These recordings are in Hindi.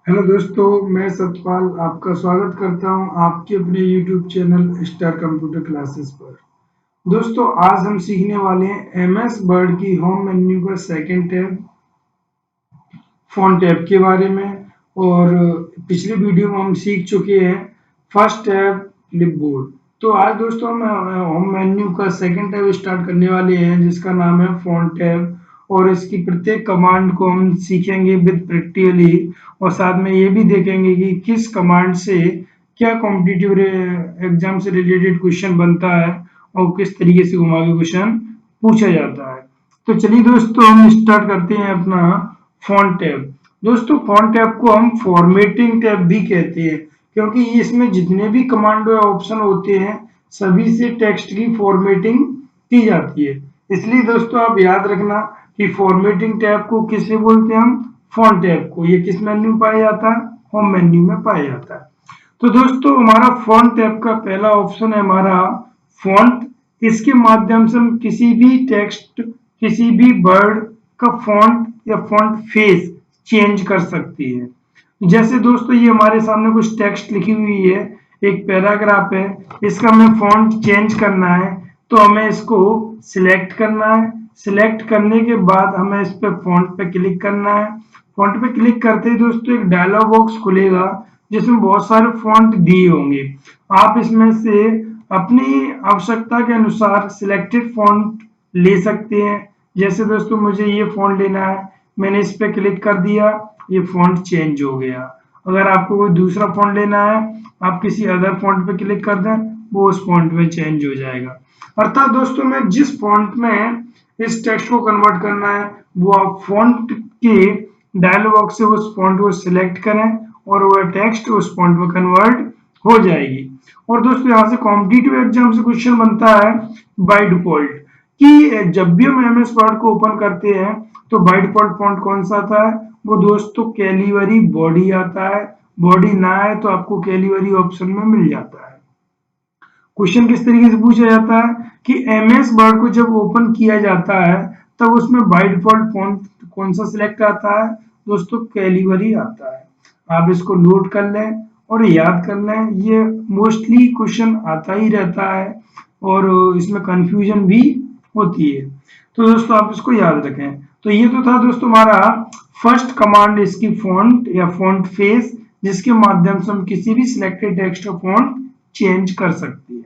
हेलो दोस्तों, मैं सतपाल आपका स्वागत करता हूं आपके अपने YouTube channel star computer classes पर। दोस्तों, आज हम सीखने वाले हैं एमएस वर्ड की होम मेन्यू का सेकंड टैब फ़ॉन्ट टैब के बारे में। और पिछले वीडियो में हम सीख चुके हैं फर्स्ट टैब क्लिपबोर्ड। तो आज दोस्तों हम होम मेन्यू का सेकंड टैब स्टार्ट करने वाले हैं जिसका नाम है फ़ॉन्ट टैब। और इसकी प्रत्येक कमांड को हम सीखेंगे विद प्रैक्टिकली, और साथ में ये भी देखेंगे कि किस कमांड से क्या कॉम्पिटिटिव एग्जाम से रिलेटेड क्वेश्चन बनता है और किस तरीके से घुमा के क्वेश्चन पूछा जाता है। तो चलिए दोस्तों, हम स्टार्ट करते हैं अपना फ़ॉन्ट टैब। दोस्तों, फ़ॉन्ट टैब को हम फॉर्मेटिंग टैब भी कहते हैं क्योंकि इसमें जितने भी कमांड या ऑप्शन होते हैं सभी से टेक्स्ट की फॉर्मेटिंग की जाती है। इसलिए दोस्तों आप याद रखना कि फॉर्मेटिंग टैब को किसे बोलते हैं हम? फ़ॉन्ट टैब को। ये किस मेन्यू में पाया जाता है? होम मेन्यू में पाया जाता है। तो दोस्तों, हमारा फ़ॉन्ट टैब का पहला ऑप्शन है हमारा फ़ॉन्ट। इसके माध्यम से हम किसी भी टेक्स्ट, किसी भी वर्ड का फ़ॉन्ट या फ़ॉन्ट फेस चेंज कर सकती है। जैसे दोस्तों, ये हमारे सामने कुछ टेक्स्ट लिखी हुई है, एक पैराग्राफ है, इसका हमें फ़ॉन्ट चेंज करना है तो हमें इसको सिलेक्ट करना है। सिलेक्ट करने के बाद हमें इस पे फ़ॉन्ट पे क्लिक करना है। फ़ॉन्ट पे क्लिक करते ही दोस्तों एक डायलॉग बॉक्स खुलेगा जिसमें बहुत सारे फ़ॉन्ट दिए होंगे। आप इसमें से अपनी आवश्यकता के अनुसार सिलेक्टेड फ़ॉन्ट ले सकते हैं। जैसे दोस्तों मुझे ये फ़ॉन्ट लेना है, मैंने इस पे क्लिक कर दिया, ये फ़ॉन्ट चेंज हो गया। अगर आपको कोई दूसरा फ़ॉन्ट लेना है, आप किसी अदर फ़ॉन्ट पे क्लिक कर दें, वो उस फ़ॉन्ट में चेंज हो जाएगा। अर्थात दोस्तों, मैं जिस फ़ॉन्ट में इस टेक्स्ट को कन्वर्ट करना है वो आप फ़ॉन्ट के डायलॉग बॉक्स से उस फ़ॉन्ट को सिलेक्ट करें और वह टेक्स्ट उस फ़ॉन्ट में कन्वर्ट हो जाएगी। और दोस्तों, यहाँ से कॉम्पिटिटिव एग्जाम से क्वेश्चन बनता है बाय डिफॉल्ट कि जब भी हम एमएस वर्ड को ओपन करते हैं तो बाय डिफॉल्ट फॉन्ट कौन सा आता है? वो दोस्तों कैलिबरी बॉडी आता है। बॉडी ना आए तो आपको कैलिबरी ऑप्शन में मिल जाता है। क्वेश्चन किस तरीके से पूछा जाता है कि एमएस वर्ड को जब ओपन किया जाता है तब उसमें बाय डिफॉल्ट फॉन्ट कौन सा सिलेक्ट आता है? दोस्तों कैलिबरी आता है। आप इसको नोट कर लें और याद कर लें, ये मोस्टली क्वेश्चन आता ही रहता है और इसमें कंफ्यूजन भी होती है। तो दोस्तों आप इसको याद रखें। तो ये तो था दोस्तों हमारा फर्स्ट कमांड, इसकी फॉन्ट या फॉन्ट फेस, जिसके माध्यम से हम किसी भी सिलेक्टेड टेक्स्ट का फॉन्ट चेंज कर सकते हैं।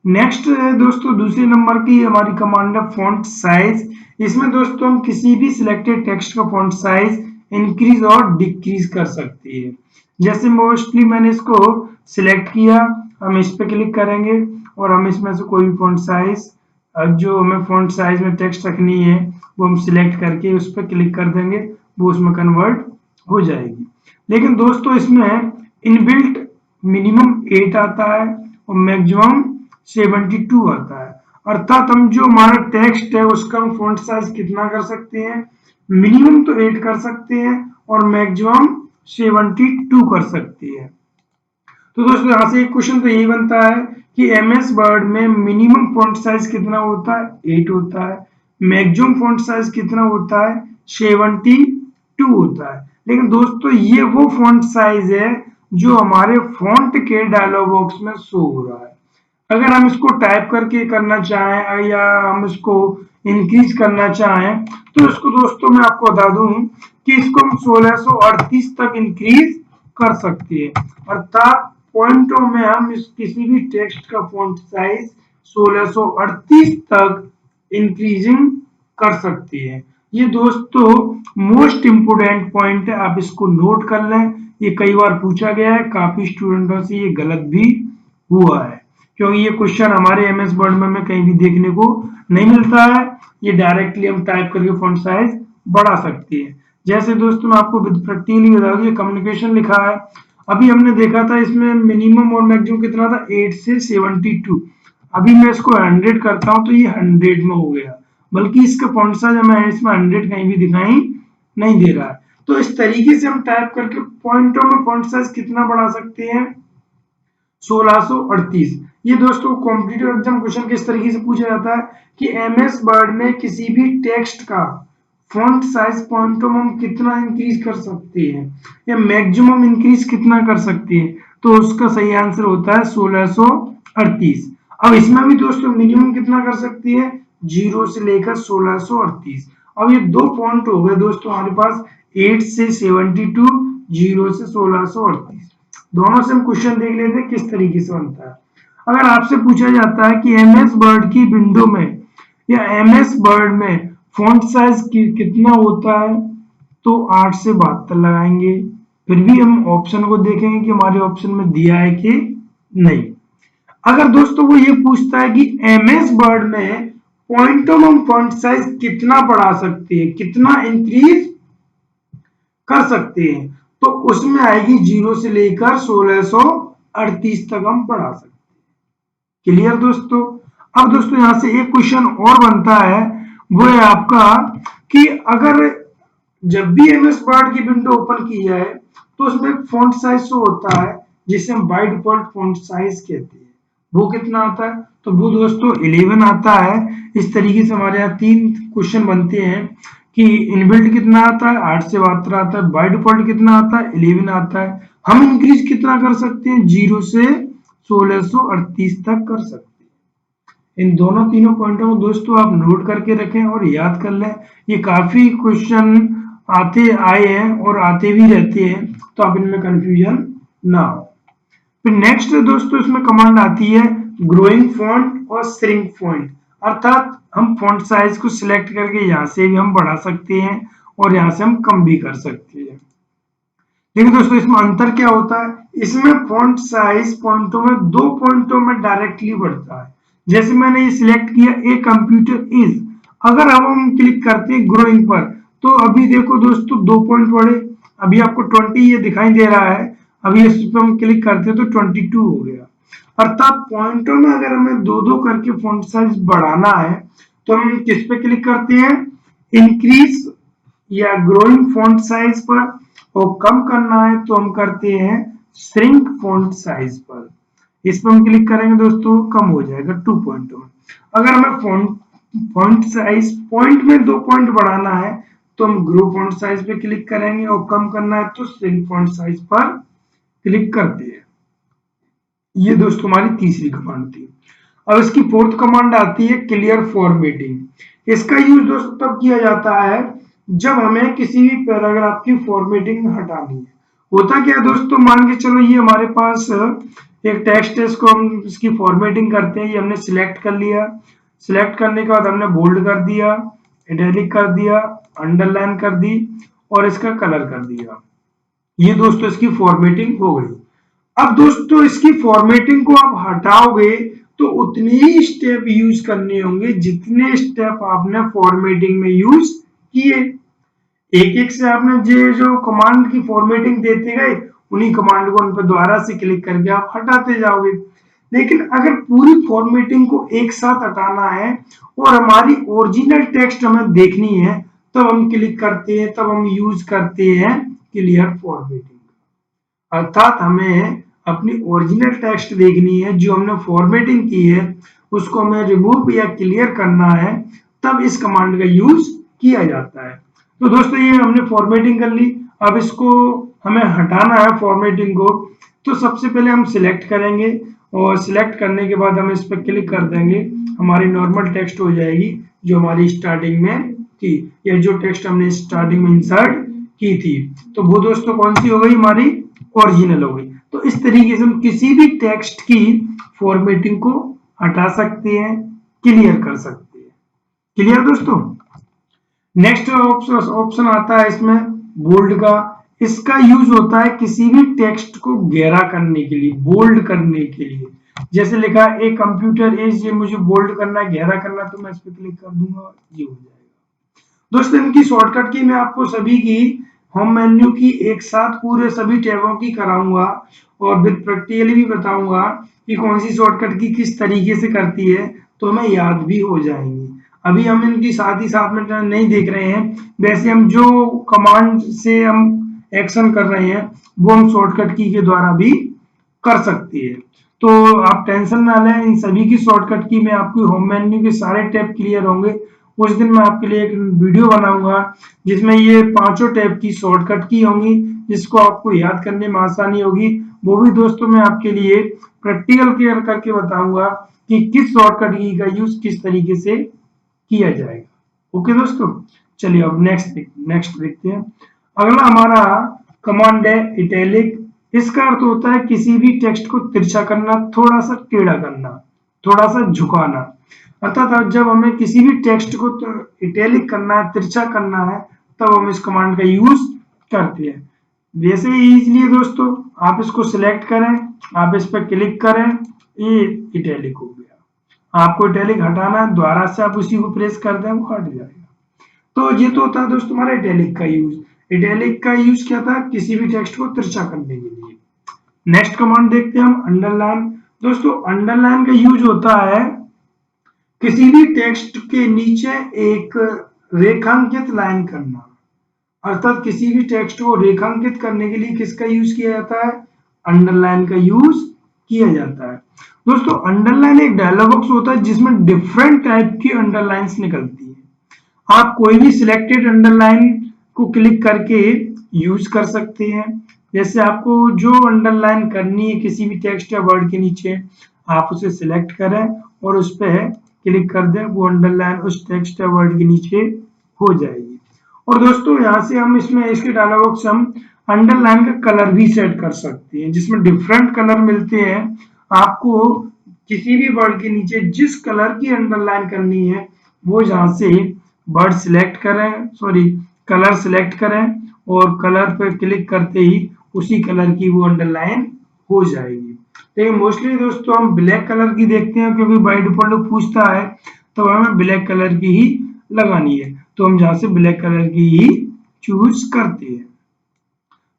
नेक्स्ट है दोस्तों दूसरे नंबर की हमारी कमांड है फॉन्ट साइज। इसमें दोस्तों हम किसी भी सिलेक्टेड टेक्स्ट का फॉन्ट साइज इंक्रीज और डिक्रीज कर सकते हैं। जैसे मोस्टली मैंने इसको सिलेक्ट किया, हम इस पे क्लिक करेंगे और हम इसमें से कोई भी फॉन्ट साइज, जो हमें फॉन्ट साइज में टेक्स्ट रखनी है वो हम सिलेक्ट करके उस पर क्लिक कर देंगे, वो उसमें कन्वर्ट हो जाएगी। लेकिन दोस्तों इसमें इनबिल्ट मिनिमम 8 आता है और मैक्सिमम 72 आता है। अर्थात हम जो हमारा टेक्स्ट है उसका हम फॉन्ट साइज कितना कर सकते हैं? मिनिमम तो 8 कर सकते हैं और मैक्सिमम 72 कर सकते हैं। तो दोस्तों यहाँ से एक क्वेश्चन तो यही बनता है कि एमएस वर्ड में मिनिमम फॉन्ट साइज कितना होता है? 8 होता है। मैक्सिमम फॉन्ट साइज कितना होता है? 72 होता है। लेकिन दोस्तों ये वो फॉन्ट साइज है जो हमारे फॉन्ट के डायलॉग बॉक्स में शो हो रहा है। अगर हम इसको टाइप करके करना चाहें या हम इसको इंक्रीज करना चाहें तो इसको दोस्तों मैं आपको बता दूं कि इसको हम 1638 तक इंक्रीज कर सकते हैं। अर्थात पॉइंटों में हम इस किसी भी टेक्स्ट का फॉन्ट साइज 1638 तक इंक्रीजिंग कर सकते हैं। ये दोस्तों मोस्ट इंपोर्टेंट पॉइंट है, आप इसको नोट कर लें। ये कई बार पूछा गया है, काफी स्टूडेंटों से ये गलत भी हुआ है क्योंकि ये क्वेश्चन हमारे एमएस वर्ड में कहीं भी देखने को नहीं मिलता है। ये डायरेक्टली हम टाइप करके फॉन्ट साइज बढ़ा सकते हैं। जैसे दोस्तों मैं आपको प्रैक्टिकली बता दूं, ये कम्युनिकेशन लिखा है, अभी हमने देखा था इसमें मिनिमम और मैक्सिमम कितना था? 8 से 72। अभी मैं इसको 100 करता हूं तो ये 100 में हो गया, बल्कि इसका फॉन्ट साइज हमें इसमें 100 कहीं भी दिखाई नहीं दे रहा है। तो इस तरीके से हम टाइप करके पॉइंटों में फॉन्ट साइज कितना बढ़ा सकते हैं? 1638। ये दोस्तों कॉम्पिटिटिव एग्जाम क्वेश्चन किस तरीके से पूछा जाता है कि एमएस वर्ड में किसी भी टेक्स्ट का फॉन्ट साइज पॉइंट में हम कितना इंक्रीज कर सकते हैं या मैक्सिमम इंक्रीज कितना कर सकते हैं, तो उसका सही आंसर होता है 1638। अब इसमें भी दोस्तों मिनिमम कितना कर सकती है, 0 से लेकर 1638। अब ये दो पॉइंट हो गए दोस्तों हमारे पास, 8 से 72, 0 से 1638। दोनों से हम क्वेश्चन देख लेते हैं किस तरीके से बनता है। अगर आपसे पूछा जाता है कि एमएस वर्ड की विंडो में या एमएस वर्ड में फॉन्ट साइज कितना होता है, तो 8 से 72 लगाएंगे। फिर भी हम ऑप्शन को देखेंगे कि हमारे ऑप्शन में दिया है कि नहीं। अगर दोस्तों वो ये पूछता है कि एमएस वर्ड में पॉइंटों में हम फॉन्ट साइज कितना बढ़ा सकते हैं, कितना इंक्रीज कर सकते हैं, तो उसमें आएगी 0 से लेकर 1638 तक हम बढ़ा सकते हैं। क्लियर दोस्तों। अब दोस्तों यहां से एक क्वेश्चन और बनता है, वो है आपका कि अगर जब भी एमएस वर्ड की विंडो ओपन की जाए तो उसमें फॉन्ट साइज शो होता है जिसे हम बाय डिफॉल्ट फॉन्ट साइज कहते हैं। वो कितना आता है, तो वो दोस्तों 11 आता है। इस तरीके से हमारे यहाँ 3 क्वेश्चन बनते हैं कि इनबिल्ट कितना आता है, 8 से 72 आता है, बाय डिफॉल्ट कितना आता है, 11 आता है। हम इंक्रीज कितना कर सकते हैं, 0 से 1638 तक कर सकते हैं। इन दोनों तीनों पॉइंटों को दोस्तों आप नोट करके रखें और याद कर लें। ये काफी क्वेश्चन आते आए हैं और आते भी रहते हैं, तो आप इनमें कंफ्यूजन ना हो। फिर नेक्स्ट दोस्तों इसमें कमांड आती है ग्रोइंग फॉन्ट और श्रिंक फॉन्ट, अर्थात हम फॉन्ट साइज को सिलेक्ट करके यहाँ से भी हम बढ़ा सकते हैं और यहाँ से हम कम भी कर सकते हैं। लेकिन दोस्तों इसमें अंतर क्या होता है, इसमें फॉन्ट साइज पॉइंटों में 2 पॉइंटों में डायरेक्टली बढ़ता है। जैसे मैंने ये सिलेक्ट किया ए कंप्यूटर इज, अगर अब हम क्लिक करते हैं ग्रोइंग पर, तो अभी देखो दोस्तों 2 पॉइंट बढ़े। अभी आपको 20 ये दिखाई दे रहा है, अभी इस पर हम क्लिक करते हैं तो 22 हो गया। अर्थात पॉइंटों में अगर हमें 2-2 करके फॉन्ट साइज बढ़ाना है तो हम किस पे क्लिक करते हैं, इंक्रीज या ग्रोइंग फॉन्ट साइज पर, और कम करना है तो हम करते हैं श्रिंक फॉन्ट साइज पर। इस पर हम क्लिक करेंगे दोस्तों, कम हो जाएगा 2 पॉइंट में। अगर हमें फॉन्ट साइज पॉइंट में 2 पॉइंट बढ़ाना है तो हम ग्रो फॉन्ट साइज पे क्लिक करेंगे, और कम करना है तो श्रिंक फॉन्ट साइज पर क्लिक करते हैं। ये दोस्तों हमारी तीसरी कमांड थी। अब इसकी फोर्थ कमांड आती है क्लियर फॉर्मेटिंग। इसका यूज दोस्तों तब किया जाता है जब हमें किसी भी पैराग्राफ की फॉर्मेटिंग हटानी है। होता क्या है दोस्तों, मान के चलो ये हमारे पास एक टेक्स्ट है, इसको हम इसकी फॉर्मेटिंग करते हैं। ये हमने सिलेक्ट कर लिया, सिलेक्ट करने के बाद हमने बोल्ड कर दिया, इटैलिक कर दिया, अंडरलाइन कर दी और इसका कलर कर दिया। ये दोस्तों इसकी फॉर्मेटिंग हो गई। अब दोस्तों इसकी फॉर्मेटिंग को आप हटाओगे तो उतने ही स्टेप यूज करने होंगे जितने स्टेप आपने फॉर्मेटिंग में यूज किए। एक एक से आपने जो कमांड की फॉर्मेटिंग देते गए, उन्हीं कमांड को उन पर दोबारा से क्लिक करके आप हटाते जाओगे। लेकिन अगर पूरी फॉर्मेटिंग को एक साथ हटाना है और हमारी ओरिजिनल टेक्स्ट हमें देखनी है, तब हम क्लिक करते हैं, तब हम यूज करते हैं क्लियर फॉर्मेटिंग। अर्थात हमें अपनी ओरिजिनल टेक्स्ट देखनी है, जो हमने फॉर्मेटिंग की है उसको हमें रिमूव या क्लियर करना है, तब इस कमांड का यूज किया जाता है। तो दोस्तों ये हमने फॉर्मेटिंग कर ली। अब इसको हमें हटाना है फॉर्मेटिंग को, तो सबसे पहले हम सिलेक्ट करेंगे और सिलेक्ट करने के बाद हम इस पर क्लिक कर देंगे, हमारी नॉर्मल टेक्स्ट हो जाएगी जो हमारी स्टार्टिंग में थी, या जो टेक्स्ट हमने स्टार्टिंग में इंसर्ट की थी। तो वो दोस्तों कौन सी हो गई, हमारी ओरिजिनल हो गई। तो इस तरीके से हम किसी भी टेक्स्ट की फॉर्मेटिंग को हटा सकते हैं, क्लियर कर सकते हैं। क्लियर दोस्तों। नेक्स्ट ऑप्शन आता है इसमें बोल्ड का। इसका यूज होता है किसी भी टेक्स्ट को गहरा करने के लिए, बोल्ड करने के लिए। जैसे लिखा है ए कंप्यूटर इज, ये मुझे बोल्ड करना है, गहरा करना है, तो मैं इस पर क्लिक कर दूंगा, ये हो जाएगा। दोस्तों इनकी शॉर्टकट की मैं आपको सभी की होम मेन्यू की एक साथ पूरे सभी टैबों की कराऊंगा और विद प्रैक्टिकली भी बताऊंगा कि कौन सी शॉर्टकट की किस तरीके से करती है, तो हमें याद भी हो जाएंगी। अभी हम इनकी साथ ही साथ में नहीं देख रहे हैं, वैसे हम जो कमांड से हम एक्शन कर रहे हैं वो हम शॉर्टकट की के द्वारा भी कर सकते हैं। तो आप टेंशन ना लें, इन सभी की शॉर्टकट की में आपकी होम मेन्यू के सारे टैब क्लियर होंगे, उस दिन मैं आपके लिए एक वीडियो बनाऊंगा जिसमें ये पांचों टैब की शॉर्टकट की होंगी, जिसको आपको याद करने में आसानी होगी। वो भी दोस्तों मैं आपके लिए प्रैक्टिकल केयर करके बताऊंगा कि किस शॉर्टकट की का यूज किस तरीके से किया जाएगा। ओके दोस्तों, चलिए अब नेक्स्ट देखते हैं। अगला हमारा कमांड है इटैलिक। इसका अर्थ होता है किसी भी टेक्स्ट को तिरछा करना, थोड़ा सा टेढ़ा करना, थोड़ा सा झुकाना। अर्थात जब हमें किसी भी टेक्स्ट को इटैलिक करना है, तिरछा करना है, तब हम इस कमांड का यूज करते हैं। वैसे ही इसलिए दोस्तों आप इसको सिलेक्ट करें, आप इस पर क्लिक करें, ये इटैलिक हो गया। आपको इटैलिक हटाना है, दोबारा से आप उसी को प्रेस कर दें, वो हट जाएगा। तो ये तो होता है दोस्तों हमारा इटैलिक का यूज। इटैलिक का यूज क्या था, किसी भी टेक्स्ट को तिरछा करने के लिए। नेक्स्ट कमांड देखते हैं हम, अंडरलाइन। दोस्तों अंडरलाइन का यूज होता है किसी भी टेक्स्ट के नीचे एक रेखांकित लाइन करना। अर्थात किसी भी टेक्स्ट को रेखांकित करने के लिए किसका यूज किया जाता है, अंडरलाइन का यूज किया जाता है। दोस्तों अंडरलाइन एक डायलॉग बॉक्स होता है जिसमें डिफरेंट टाइप की अंडरलाइंस निकलती है। आप कोई भी सिलेक्टेड अंडरलाइन को क्लिक करके यूज कर सकते हैं। जैसे आपको जो अंडरलाइन करनी है किसी भी टेक्स्ट या वर्ड के नीचे, आप उसे सिलेक्ट करें और उस पर क्लिक कर दें, वो अंडरलाइन उस टेक्स्ट या वर्ड के नीचे हो जाएगी। और दोस्तों यहाँ से हम इसमें इसके डायलॉग बॉक्स हम अंडरलाइन का कलर भी सेट कर सकते हैं, जिसमें डिफरेंट कलर मिलते हैं। आपको किसी भी वर्ड के नीचे जिस कलर की अंडरलाइन करनी है वो यहाँ से वर्ड सिलेक्ट करें, सॉरी कलर सिलेक्ट करें और कलर पर क्लिक करते ही उसी कलर की वो अंडरलाइन हो जाएगी। लेकिन मोस्टली दोस्तों हम ब्लैक कलर की देखते हैं, क्योंकि बाय डिफॉल्ट पूछता है तो हमें ब्लैक कलर की ही लगानी है, तो हम जहाँ से ब्लैक कलर की ही चूज करते हैं।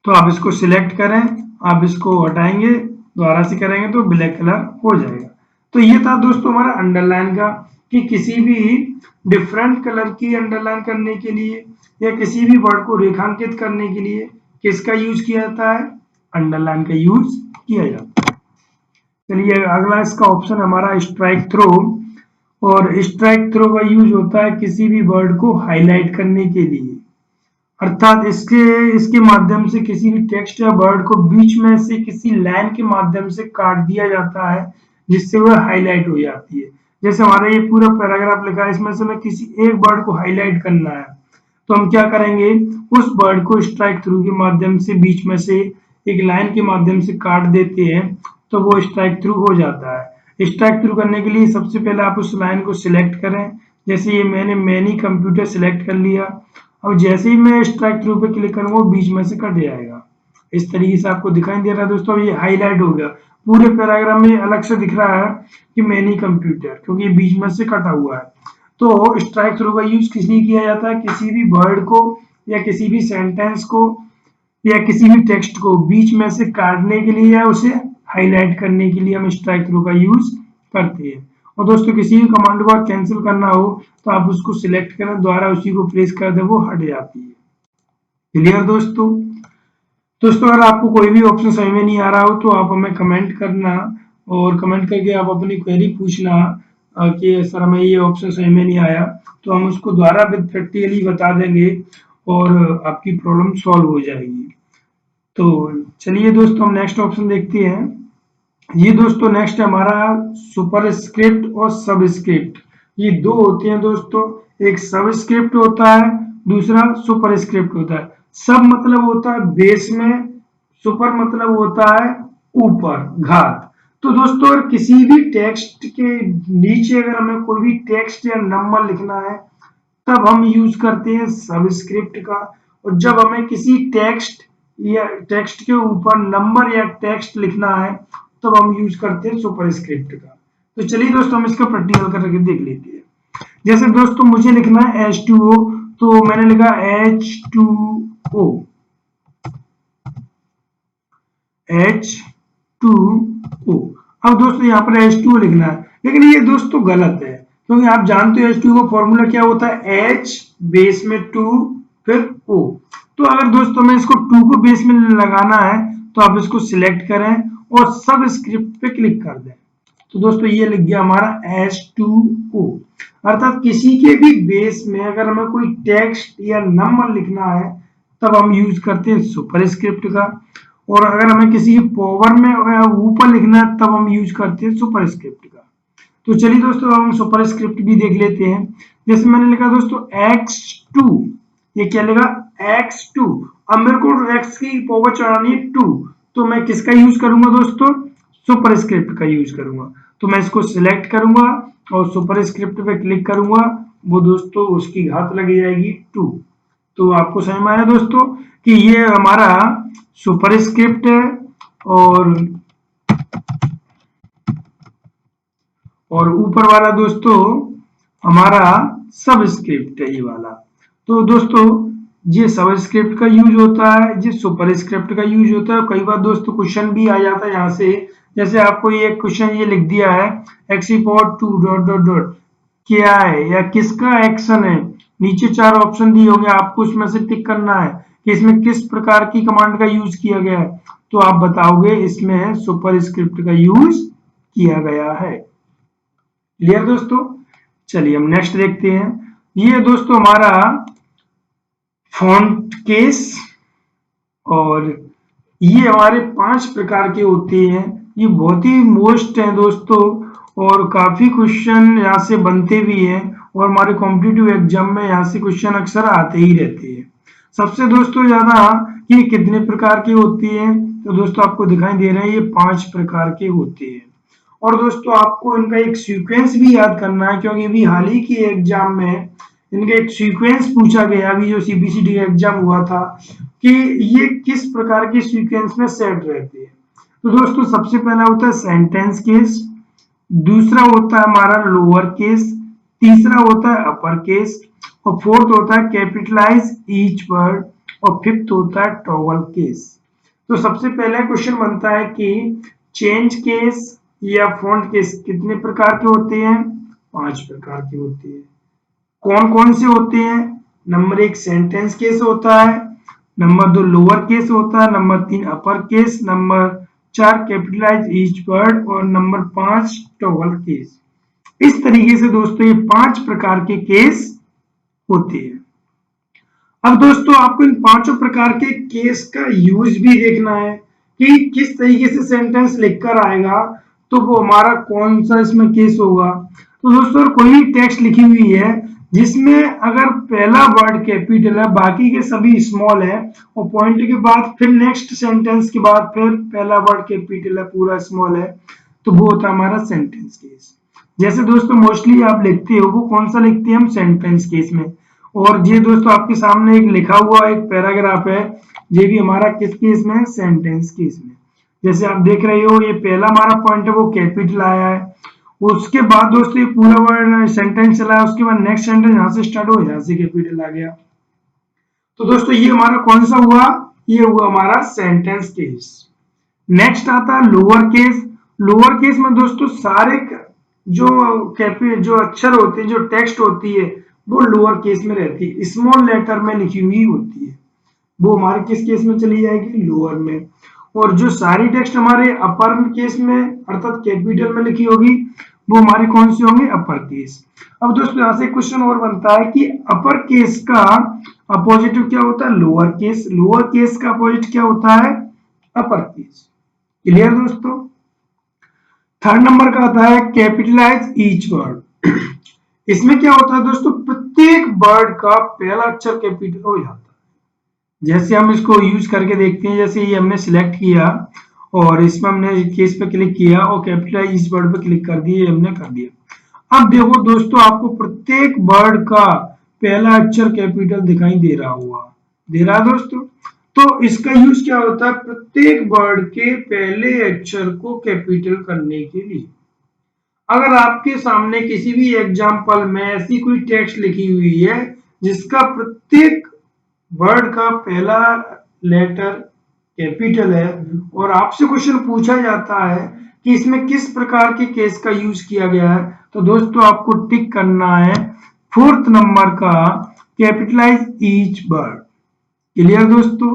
तो आप इसको सिलेक्ट करें, आप इसको हटाएंगे, दोबारा से करेंगे तो ब्लैक कलर हो जाएगा। तो ये था दोस्तों हमारा अंडरलाइन का, कि किसी भी डिफरेंट कलर की अंडरलाइन करने के लिए या किसी भी वर्ड को रेखांकित करने के लिए किसका यूज किया जाता है, अंडरलाइन का यूज किया जाता है। चलिए अगला इसका ऑप्शन हमारा स्ट्राइक थ्रो। और स्ट्राइक थ्रो का यूज होता है किसी भी वर्ड को हाईलाइट करने के लिए। अर्थात इसके माध्यम से किसी भी टेक्स्ट या वर्ड को बीच में से किसी लाइन के माध्यम से काट दिया जाता है, जिससे वह हाईलाइट हो जाती है। जैसे हमारा ये पूरा पैराग्राफ लिखा है, इसमें से हमें किसी एक वर्ड को हाईलाइट करना है, तो हम क्या करेंगे, उस वर्ड को स्ट्राइक थ्रू के माध्यम से बीच में से एक लाइन के माध्यम से काट देते हैं, तो वो स्ट्राइक थ्रू हो जाता है। स्ट्राइक थ्रू करने के लिए सबसे पहले आप उस लाइन को सिलेक्ट करें। जैसे ये मैंने मैनी कंप्यूटर सिलेक्ट कर लिया, अब जैसे ही मैं स्ट्राइक थ्रू पे क्लिक करूंगा वो बीच में से कट जाएगा। इस तरीके से आपको दिखाई दे रहा है दोस्तों, ये हाईलाइट हो गया। पूरे पैराग्राफ में अलग से दिख रहा है कि मैनी कंप्यूटर, क्योंकि बीच में से कटा हुआ है। तो स्ट्राइक थ्रू का यूज किस लिए किया जाता है, किसी भी वर्ड को या किसी भी सेंटेंस को या किसी भी टेक्स्ट को बीच में से काटने के लिए या उसे हाईलाइट करने के लिए हम स्ट्राइक थ्रू का यूज करते हैं। और दोस्तों किसी भी कमांड को कैंसिल करना हो तो आप उसको सिलेक्ट करें, दोबारा उसी को प्रेस कर दें, वो हट जाती है। क्लियर दोस्तों? दोस्तों अगर आपको कोई भी ऑप्शन समझ में नहीं आ रहा हो तो आप हमें कमेंट करना, और कमेंट करके आप अपनी क्वेरी पूछना कि सर हमें ये ऑप्शन समझ में नहीं आया, तो हम उसको दोबारा प्रैक्टिकली बता देंगे और आपकी प्रॉब्लम सॉल्व हो जाएगी। तो चलिए दोस्तों हम नेक्स्ट ऑप्शन देखते हैं। ये दोस्तों नेक्स्ट हमारा सुपरस्क्रिप्ट और सबस्क्रिप्ट, ये दो होते हैं दोस्तों। एक सबस्क्रिप्ट होता है, दूसरा सुपरस्क्रिप्ट होता है। सब मतलब होता है बेस में, सुपर मतलब होता है ऊपर, घात। तो दोस्तों अगर किसी भी टेक्स्ट के नीचे अगर हमें कोई भी टेक्स्ट या नंबर लिखना है तब हम यूज करते हैं सबस्क्रिप्ट का, और जब हमें किसी टेक्स्ट या टेक्स्ट के ऊपर नंबर या टेक्स्ट लिखना है तब हम यूज करते हैं सुपरस्क्रिप्ट का। तो चलिए दोस्तों हम इसका प्रैक्टिकल करके देख लेते हैं। जैसे दोस्तों मुझे लिखना है H2O, तो मैंने लिखा H2O, H2O। अब दोस्तों यहाँ पर H2O लिखना है, लेकिन ये दोस्तों गलत है, क्योंकि आप जानते हो H2O का फॉर्मूला क्या होता है, H बेस में 2 फिर O। तो अगर दोस्तों मैं इसको 2 को बेस में लगाना है तो आप इसको सिलेक्ट करें और सब स्क्रिप्ट पे क्लिक कर दें, तो दोस्तों ये लिख गया हमारा H2O। अर्थात किसी के भी बेस में अगर हमें कोई टेक्स्ट या नंबर लिखना है तब हम यूज करते हैं सुपरस्क्रिप्ट का, और अगर हमें किसी के पावर में ऊपर लिखना है तब हम यूज करते हैं सुपरस्क्रिप्ट का। तो चलिए दोस्तों हम सुपरस्क्रिप्ट भी देख लेते हैं। जैसे मैंने लिखा दोस्तों x2, ये क्या लिखा x2। अब मेरे को x की पावर चढ़ानी है 2, तो मैं किसका यूज करूंगा दोस्तों, सुपरस्क्रिप्ट का यूज करूंगा। तो मैं इसको सिलेक्ट करूंगा और सुपरस्क्रिप्ट पे क्लिक करूंगा, वो दोस्तों उसकी घात लगी जाएगी 2। तो आपको समझ में आया दोस्तों कि ये हमारा सुपरस्क्रिप्ट है और ऊपर वाला दोस्तों हमारा सबस्क्रिप्ट है ये वाला। तो दोस्तों ये सबस्क्रिप्ट का यूज होता है, ये सुपरस्क्रिप्ट का यूज होता है। कई बार दोस्तों क्वेश्चन भी आ जाता है यहाँ से, जैसे आपको ये क्वेश्चन ये लिख दिया है x⁴2 डॉट डॉट डॉट क्या है या किसका एक्शन है, नीचे 4 ऑप्शन दिए होंगे, आपको उसमें से टिक करना है कि इसमें किस प्रकार की कमांड का यूज किया गया है, तो आप बताओगे इसमें सुपरस्क्रिप्ट का यूज किया गया है। क्लियर दोस्तों। चलिए हम नेक्स्ट देखते हैं। ये दोस्तों हमारा फॉन्ट केस, और ये हमारे 5 प्रकार के होते हैं। ये बहुत ही मोस्ट है दोस्तों, और काफी क्वेश्चन यहाँ से बनते भी हैं, और हमारे कॉम्पिटिटिव एग्जाम में यहाँ से क्वेश्चन अक्सर आते ही रहते हैं। सबसे दोस्तों ज्यादा ये कितने प्रकार के होती है, तो दोस्तों आपको दिखाई दे रहे हैं ये 5 प्रकार के होते हैं। और दोस्तों आपको इनका एक सीक्वेंस भी याद करना है, क्योंकि अभी हाल ही के एग्जाम में इनका एक सीक्वेंस पूछा गया, अभी जो सीबीसीडी एग्जाम हुआ था, कि ये किस प्रकार के सीक्वेंस में सेट रहते हैं। तो दोस्तों सबसे पहला होता है सेंटेंस केस, दूसरा होता है हमारा लोअर केस, तीसरा होता है अपर केस, और फोर्थ होता है कैपिटलाइज ईच वर्ड, और फिफ्थ होता है टॉगल केस। तो सबसे पहला क्वेश्चन बनता है कि चेंज केस या फॉन्ट केस कितने प्रकार के होते हैं, 5 प्रकार के होते हैं। कौन कौन से होते हैं, नंबर 1 सेंटेंस केस होता है, नंबर 2 लोअर केस होता है, number 3 upper case, number 4 capitalise each word, और नंबर 5 टॉगल केस। इस तरीके से दोस्तों ये 5 प्रकार के केस होते हैं। अब दोस्तों आपको इन 5 प्रकार के केस का यूज भी देखना है कि किस तरीके से सेंटेंस लिखकर आएगा, तो वो हमारा कौन सा इसमें केस होगा। तो दोस्तों कोई भी टेक्स्ट लिखी हुई है जिसमें अगर पहला वर्ड कैपिटल है, बाकी के सभी स्मॉल है, और पॉइंट के बाद फिर नेक्स्ट सेंटेंस के बाद फिर पहला वर्ड कैपिटल है, पूरा स्मॉल है, तो वो होता है हमारा सेंटेंस केस। जैसे दोस्तों मोस्टली आप लिखते हो, वो कौन सा लिखते हैं हम, सेंटेंस केस में। और ये दोस्तों आपके सामने एक लिखा हुआ एक पैराग्राफ है, ये भी हमारा किस केस में है, सेंटेंस केस में। जैसे आप देख रहे हो ये पहला हमारा पॉइंट है वो कैपिटल आया है, उसके बाद दोस्तों ये पूरा वर्ड सेंटेंस चला है, उसके बाद नेक्स्ट सेंटेंस यहाँ से स्टार्ट हो, यहाँ से कैपिटल आ गया। तो दोस्तों ये हमारा कौन सा हुआ, ये हुआ हमारा सेंटेंस केस। नेक्स्ट आता है लोअर केस। लोअर केस में दोस्तों सारे जो अक्षर होते हैं, जो टेक्स्ट होती है, वो लोअर केस में रहती है, स्मॉल लेटर में लिखी हुई होती है, वो हमारे किस केस में चली जाएगी, लोअर में। और जो सारी टेक्स्ट हमारे अपर केस में अर्थात कैपिटल में लिखी होगी, वो हमारी कौन सी होंगे, अपर केस। अब दोस्तों यहाँ से क्वेश्चन और बनता है कि अपर केस का अपोजिट क्या होता है, लोअर केस। लोअर केस का अपोजिट क्या होता है, अपर केस। क्लियर दोस्तों। थर्ड नंबर का आता है कैपिटलाइज ईच वर्ड। इसमें क्या होता है दोस्तों, प्रत्येक वर्ड का पहला अक्षर कैपिटल हो जाता है। जैसे हम इसको यूज करके देखते हैं, जैसे ये हमने सिलेक्ट किया और इसमें हमने केस पे क्लिक किया और कैपिटलाइज ईच वर्ड पे क्लिक कर दिया, हमने कर दिया। अब देखो दोस्तों आपको प्रत्येक वर्ड का पहला अक्षर कैपिटल दिखाई दे रहा होगा, दे रहा है दोस्तों। तो इसका यूज क्या होता है, प्रत्येक वर्ड के पहले अक्षर को कैपिटल करने के लिए। अगर आपके सामने किसी भी एग्जाम्पल में ऐसी कोई टेक्स्ट लिखी हुई है जिसका प्रत्येक वर्ड का पहला लेटर कैपिटल है, और आपसे क्वेश्चन पूछा जाता है कि इसमें किस प्रकार के केस का यूज किया गया है, तो दोस्तों आपको टिक करना है फोर्थ नंबर का कैपिटलाइज ईच वर्ड। क्लियर दोस्तों।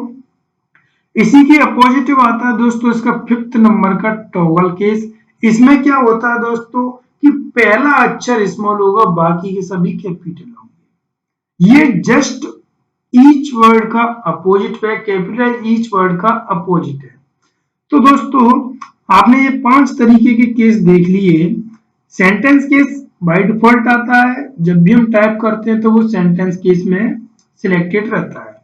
इसी के अपोजिटिव आता है दोस्तों इसका फिफ्थ नंबर का टॉगल केस। इसमें क्या होता है दोस्तों कि पहला अक्षर स्मॉल होगा, बाकी के सभी कैपिटल होंगे। ये जस्ट ईच वर्ड का अपोजिट है, कैपिटल ईच वर्ड का अपोजिट है। तो दोस्तों आपने ये 5 तरीके के केस देख लिए। सेंटेंस केस बाय डिफॉल्ट आता है, जब भी हम टाइप करते हैं तो वो सेंटेंस केस में सिलेक्टेड रहता है।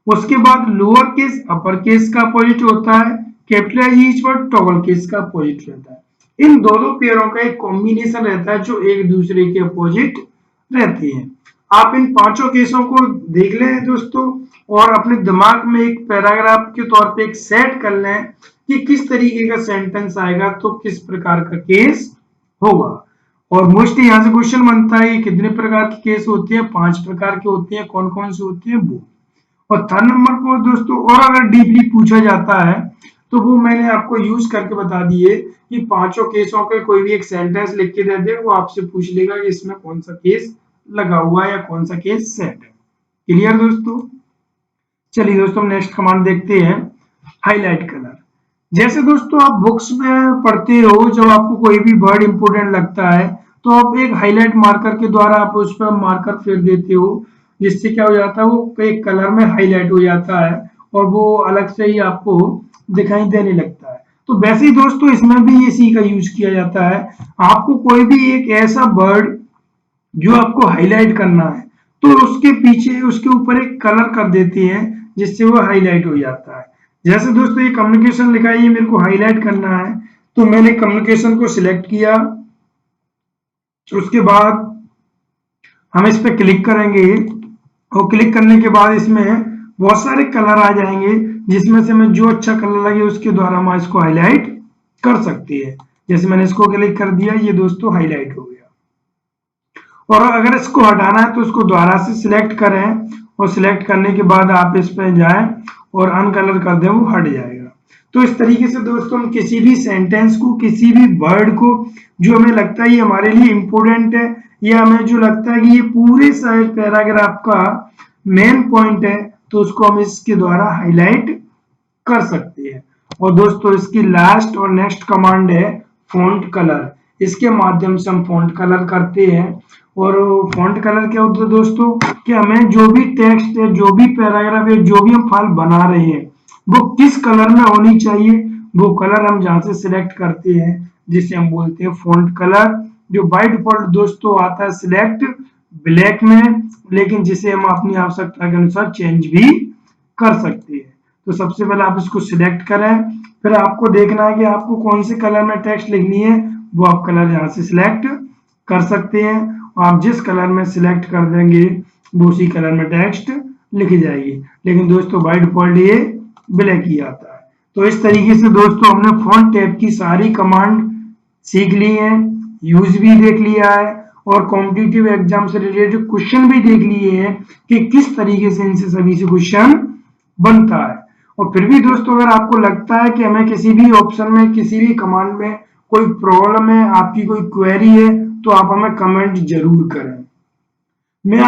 उसके बाद लोअर केस अपर केस का अपोजिट होता है, capital each word toggle case का अपोजिट रहता है। इन दोनों पेयरों का एक कॉम्बिनेशन रहता है जो एक दूसरे के अपोजिट रहते हैं। आप इन पांचों केसों को देख लें दोस्तों, और अपने दिमाग में एक पैराग्राफ के तौर पे एक सेट कर लें कि किस तरीके का सेंटेंस आएगा तो किस प्रकार का केस होगा। और मोस्टली यहाँ से क्वेश्चन बनता है कि कितने प्रकार के केस होते हैं, 5 प्रकार के होते हैं, कौन कौन से होते हैं वो। और थर्ड नंबर को दोस्तों और अगर डीपली पूछा जाता है तो वो मैंने आपको यूज करके बता दिए कि पांचों केसों के कोई भी एक सेंटेंस लिख के दे दे, वो आपसे पूछ लेगा कि इसमें कौन सा केस लगा हुआ है या कौन सा केस सेट है। क्लियर दोस्तों? चलिए दोस्तों नेक्स्ट कमांड देखते हैं, हाईलाइट कलर। जैसे दोस्तों आप बुक्स में पढ़ते हो, जब आपको कोई भी वर्ड इंपोर्टेंट लगता है तो आप एक हाईलाइट मार्कर के द्वारा आप उस पर मार्कर फेर देते हो, जिससे क्या हो जाता है वो एक कलर में हाईलाइट हो जाता है और वो अलग से ही आपको दिखाई देने लगता है। तो वैसे ही दोस्तों इसमें भी इसी का यूज किया जाता है। आपको कोई भी एक ऐसा वर्ड जो आपको हाईलाइट करना है तो उसके पीछे उसके ऊपर एक कलर कर देते हैं जिससे वो हाईलाइट हो जाता है। जैसे दोस्तों ये कम्युनिकेशन लिखा है, ये मेरे को हाईलाइट करना है तो मैंने कम्युनिकेशन को सिलेक्ट किया। उसके बाद हम इस पर क्लिक करेंगे और क्लिक करने के बाद इसमें बहुत सारे कलर आ जाएंगे, जिसमें से हमें जो अच्छा कलर लगे उसके द्वारा हम इसको हाईलाइट कर सकते हैं। जैसे मैंने इसको क्लिक कर दिया, ये दोस्तों हाईलाइट हो गया। और अगर इसको हटाना है तो इसको दोबारा से सिलेक्ट करें और सिलेक्ट करने के बाद आप इस पर जाएं और अनकलर कर दें, वो हट जाएगा। तो इस तरीके से दोस्तों हम किसी भी सेंटेंस को, किसी भी वर्ड को जो हमें लगता है ये हमारे लिए इंपॉर्टेंट है या हमें जो लगता है कि ये पूरे पैराग्राफ का मेन पॉइंट है, तो उसको हम इसके द्वारा हाईलाइट कर सकते हैं। और दोस्तों इसकी लास्ट और नेक्स्ट कमांड है फॉन्ट कलर। इसके माध्यम से हम फॉन्ट कलर करते हैं। और फॉन्ट कलर क्या होता है दोस्तों कि हमें जो भी टेक्स्ट है, जो भी पैराग्राफ है, जो भी हम फाइल बना रहे हैं वो किस कलर में होनी चाहिए, वो कलर हम जहां से सिलेक्ट करते हैं जिसे हम बोलते हैं फॉन्ट कलर, जो बाय डिफॉल्ट दोस्तों आता है सिलेक्ट ब्लैक में, लेकिन जिसे हम अपनी आवश्यकता के अनुसार चेंज भी कर सकते हैं। तो सबसे पहले आप इसको सिलेक्ट करें, फिर आपको देखना है कि आपको कौन से कलर में टेक्स्ट लिखनी है, वो आप कलर यहाँ से सिलेक्ट कर सकते हैं। आप जिस कलर में सिलेक्ट कर देंगे वो उसी कलर में टेक्स्ट लिखी जाएगी, लेकिन दोस्तों बाय डिफॉल्ट ये ब्लैक ही आता है। तो इस तरीके से दोस्तों हमने फॉन्ट टैब की सारी कमांड सीख ली है, यूज भी देख लिया है और कॉम्पिटिटिव एग्जाम से रिलेटेड क्वेश्चन भी देख लिए हैं कि किस तरीके से इनसे सभी से क्वेश्चन बनता है। और फिर भी दोस्तों अगर आपको लगता है कि हमें किसी भी ऑप्शन में, किसी भी कमांड में कोई प्रॉब्लम है, आपकी कोई क्वेरी है, तो आप हमें कमेंट जरूर करें। मैं